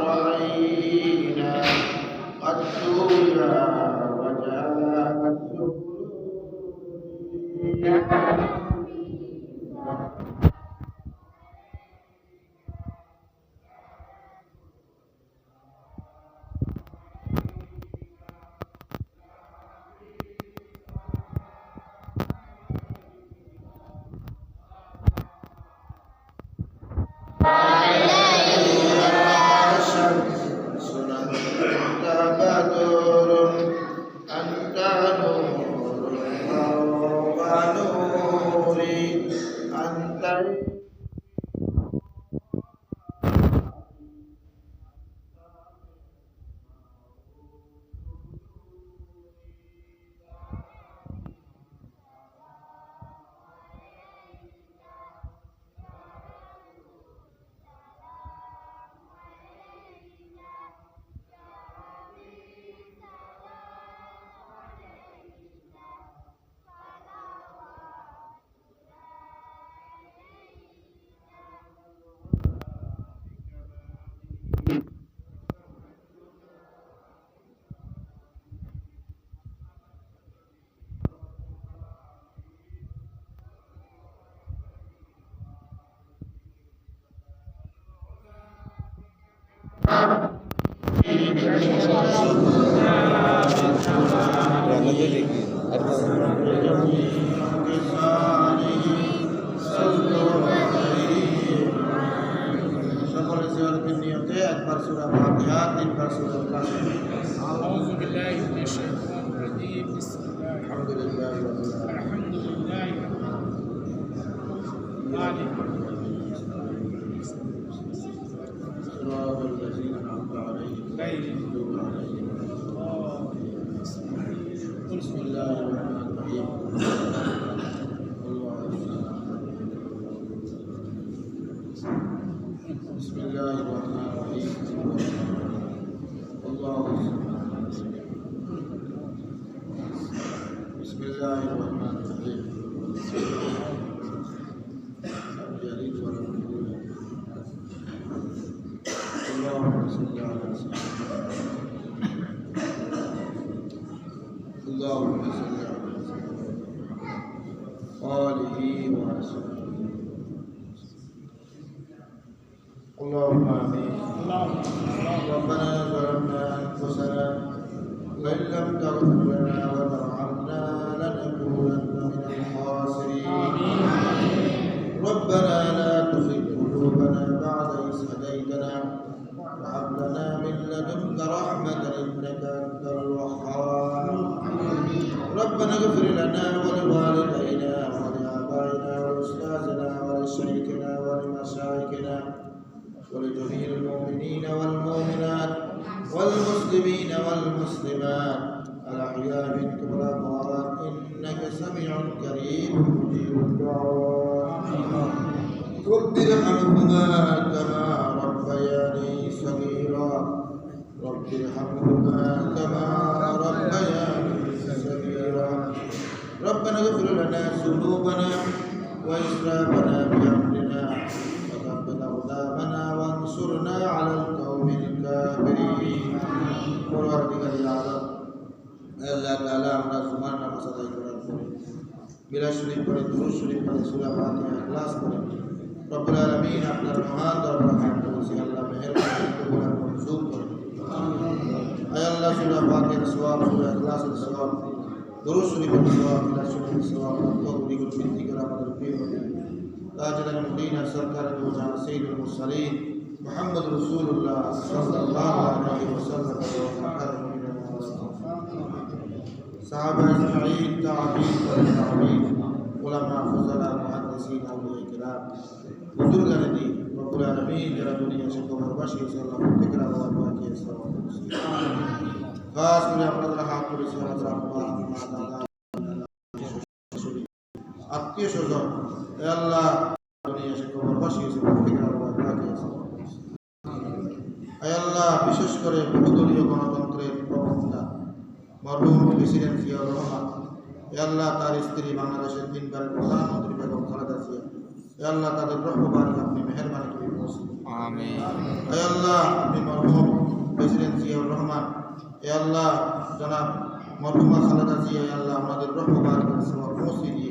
رأينا قد سويا وجاءت سهولي أعوذ بالله من الشيطان الرجيم. بسم الله الحمد لله رب العالمين. الحمد لله صراط الذين أنعمت عليهم غير المغضوب عليهم ولا الضالين. بسم الله الرحمن الرحيم. بسم الله الرحمن الرحيم. بسم الله الرحمن الرحيم. اللهم صل على سيدنا اللهم صل على آله وصحبه. اللهم آمين. ربنا ظلمنا أنفسنا وإن لم تغفر لنا وترحمنا لنكونن من الخاسرين. ربنا لا تزغ قلوبنا بعد إذ هديتنا وهب لنا من لدنك رحمة إنك أنت الوهاب. ربنا اغفر لنا ولوالدينا ولآبائنا ولأستاذنا ولشيخنا ولمشايخنا ولجميع المؤمنين والمؤمنات والمسلمين والمسلمات الأحياء منكم والأموات إنك سميع كريم مجيب الدعوات. رب ارحمهما كما ربياني صغيرا. رب ارحمهما كما ربياني صغيرا. ربنا اغفر لنا ذنوبنا وإسرافنا في أمرنا وثبت أقدامنا وانصرنا على القوم الكافرين. পরবর্তীকালে আল্লাহ তাআলা আমরা জুমার নামাজ আদায় করার পরে মিলাদ শরীফ পড়ে দুরূদ শরীফ পড়ে সূরা ফাতিহা ইখলাস পড়ে রব্বুল আলামিন আপনার মহান দরবারে হাত তুলছি। আল্লাহ মেহেরবানি কবুল আর মঞ্জুর করুন। আয় আল্লাহ সূরা ফাতিহার সওয়াব, সূরা ইখলাসের সওয়াব, দুরূদ শরীফের সওয়াব, মিলাদ শরীফের সওয়াব তৌফিকুল বিনতি করে আমাদের প্রিয় তাজুল মুদিনা সরকার ও জাহান সাইয়্যিদুল মুরসালিন মুহাম্মদ রাসূলুল্লাহ সাল্লাল্লাহু আলাইহি ওয়াসাল্লাম সাহাবা আজমাইন তাবিঈন তাবিঈন উলামা ফুজালা মুহাদ্দিসিন আউলিয়া কিরাম বুজুর্গানে দিন রব্বুল আলামিন যারা দুনিয়া সে কবরবাসী আল্লাহ প্রত্যেকের আল্লাহ পাকের সওয়াব নসিব। খাস করে আমরা যারা হাত করেছি আমাদের আব্বা আম্মা দাদা আত্মীয় স্বজন আল্লাহ এসে খবর বসিয়েছে প্রত্যেকের আল্লাহ বিশেষ করে বহুদলীয় গণতন্ত্রের প্রবক্তা মরহুম প্রেসিডেন্ট জিয়াউর রহমান আল্লাহ তার স্ত্রী বাংলাদেশের তিনবারের প্রধানমন্ত্রী বেগম খালেদা জিয়া আল্লাহ তাদের রহমান আপনি মেহরবানি করে আমিন আল্লাহ আপনি মরহুম প্রেসিডেন্ট জিয়াউর রহমান আল্লাহ জনাব মরহুমা খালেদা জিয়া আল্লাহ আমাদের রহমান পৌঁছে দিয়ে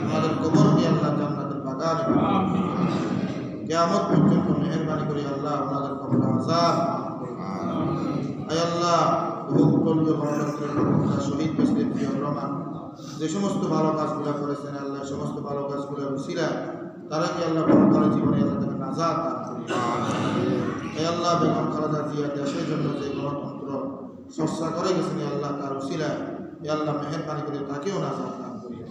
আমাদের কবরকে আল্লাহ জান্নাতের বাগান কিয়ামত পর্যন্ত মেহরবানি করে আল্লাহ আমাদের কবর আযাব আল্লাহ বহুদলীয় গণতন্ত্রের প্রবক্তা শহীদ প্রেসিডেন্ট জিয়াউর রহমান যে সমস্ত ভালো কাজগুলো করেছেন আল্লাহ সমস্ত ভালো কাজগুলোর উসিলা তারা কি আল্লাহ পরকালে জীবনে আল্লাহ তাকে নাজাত দান করেন আল্লাহ বেগম খালেদা জিয়া দেশের জন্য যে গণতন্ত্র চর্চা করে গেছেন আল্লাহ তার উসিলা আল্লাহ মেহরবানি করে তাকেও নাজাত দান করেন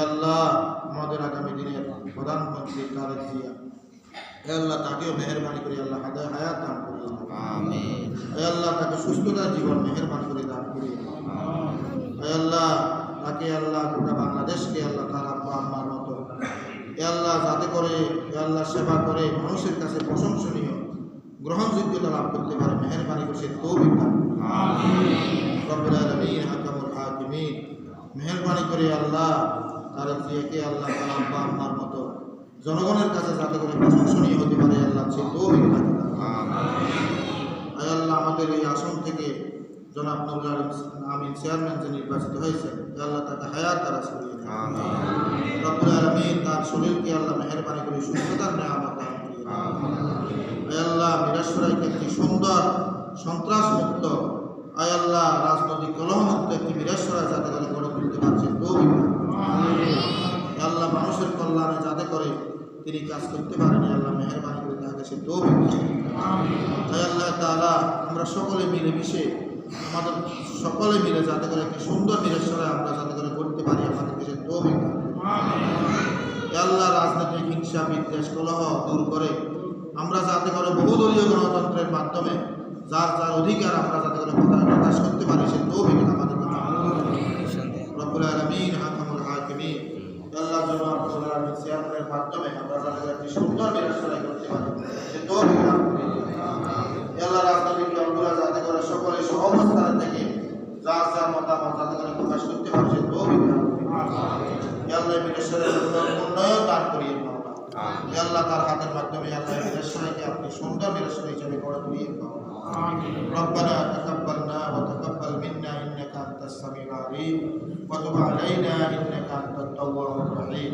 আল্লাহ আমাদের আগামী দিনের প্রধানমন্ত্রী তারেক জিয়া আল্লাহ তাকেও মেহরবানি করে আল্লাহ হায়াত দান করেন আমিন আল্লাহ তাকে সুস্থতার জীবন মেহরবানি করে দান করেন আল্লাহ তাকে আল্লাহ গোটা বাংলাদেশকে আল্লাহ তার আব্বা আম্মার মতো আল্লাহ যাতে করে আল্লাহ সেবা করে মানুষের কাছে প্রশংসনীয় গ্রহণযোগ্যতা লাভ করতে পারে মেহরবানি করে সে তৌফিক দান রব্বুল আলামিন হাকামুল হাকিমিন মেহরবানি করে আল্লাহ তারেক জিয়াকে আল্লাহ তার আব্বা আম্মার মতো জনগণের কাছে যাতে করে প্রশংসনীয় হতে পারে আল্লাহ সে তৌফিক দান আল্লাহ আমাদের এই আসন থেকে জনাব নুরুল আমিন চেয়ারম্যান যে নির্বাচিত হয়েছে আল্লাহ তাকে হায়াত দারাজ করিয়ে দেন রব্বুল আলামিন তার শরীরকে আল্লাহ মেহরবানি করে সুস্থতার নিয়ামত দান করিয়ে দেন আল্লাহ মিরাশরাইকে একটি সুন্দর সন্ত্রাস মুক্ত আল্লাহ রাজনৈতিক কলহমুক্ত একটি মিরাশরাই যাতে করে গড়ে তুলতে পারছেন তৌফিক আল্লাহ মানুষের কল্যাণে যাতে করে তিনি কাজ করতে পারেন আল্লাহ মেহরবানি করে তাকে সে তৌফিক আল্লাহ তাআলা আমরা সকলে মিলেমিশে আমাদের সকলে মিলে যাতে করে একটি সুন্দর মিরাশরাই আমরা যাতে করে করতে পারি আমাদের দেশের তৌফিক আল্লাহ রাজনৈতিক হিংসা বিদ্বেষ কলহ দূর করে আমরা যাতে করে বহুদলীয় গণতন্ত্রের মাধ্যমে যার যার অধিকার আমরা যাতে করে প্রকাশ করতে পারি সে তৌফিক আমাদের রব্বুল আলামিন হাকামুল হাকিমিন আল্লাহ জনাব নুরুল আমিন চেয়ারম্যানের মাধ্যমে আমরা যাতে করে একটি সুন্দর মিরাশরাই করতে পারি সে তৌফিক আল্লাহ রাজনৈতিক দলগুলো যাতে করে সকলে সহবস্থান থেকে যার যার মতামত যাতে করে প্রকাশ করতে পারছে তৌফিক আল্লাহ মিরাশরাইয়ের উন্নয়ন দান করিয়ে আল্লাহ তার হাতের মাধ্যমে আল্লাহ মিরাশরাইকে আপনি সুন্দর মিরাশরাই হিসেবে গড়ে তুলিয়ে ربنا تقبلنا وتقبل منا انك انت السميع العليم وتب علينا انك انت التواب الرحيم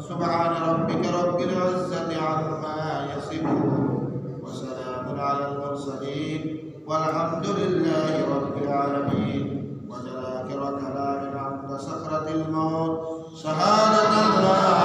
سبحان ربك رب العزه عما يصفون وسلام على المرسلين والحمد لله رب العالمين وجل آخر كلامنا عند سكرة الموت شهادة لا